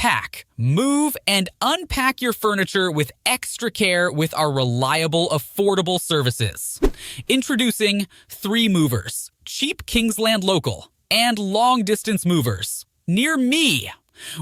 Pack, move, and unpack your furniture with extra care with our reliable, affordable services. Introducing 3 movers, cheap Kingsland local, and long-distance movers. Near me.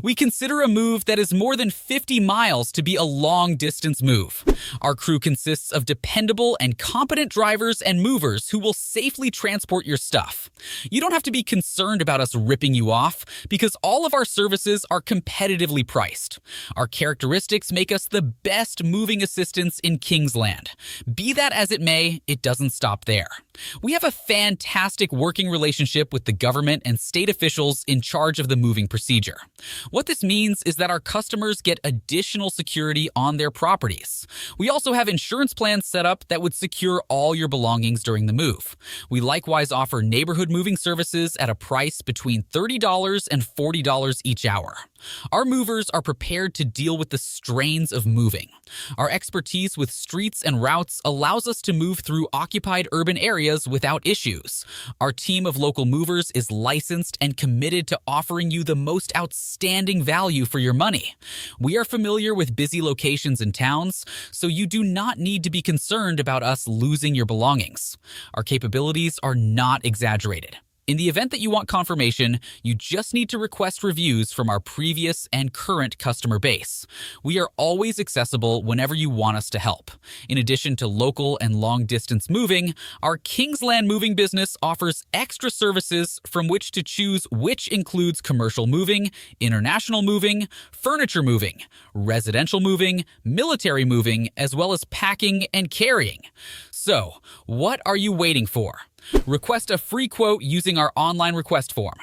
We consider a move that is more than 50 miles to be a long-distance move. Our crew consists of dependable and competent drivers and movers who will safely transport your stuff. You don't have to be concerned about us ripping you off because all of our services are competitively priced. Our characteristics make us the best moving assistants in Kingsland. Be that as it may, it doesn't stop there. We have a fantastic working relationship with the government and state officials in charge of the moving procedure. What this means is that our customers get additional security on their properties. We also have insurance plans set up that would secure all your belongings during the move. We likewise offer neighborhood moving services at a price between $30 and $40 each hour. Our movers are prepared to deal with the strains of moving. Our expertise with streets and routes allows us to move through occupied urban areas without issues. Our team of local movers is licensed and committed to offering you the most outstanding value for your money. We are familiar with busy locations and towns, so you do not need to be concerned about us losing your belongings. Our capabilities are not exaggerated. In the event that you want confirmation, you just need to request reviews from our previous and current customer base. We are always accessible whenever you want us to help. In addition to local and long-distance moving, our Kingsland moving business offers extra services from which to choose, which includes commercial moving, international moving, furniture moving, residential moving, military moving, as well as packing and carrying. So, what are you waiting for? Request a free quote using our online request form.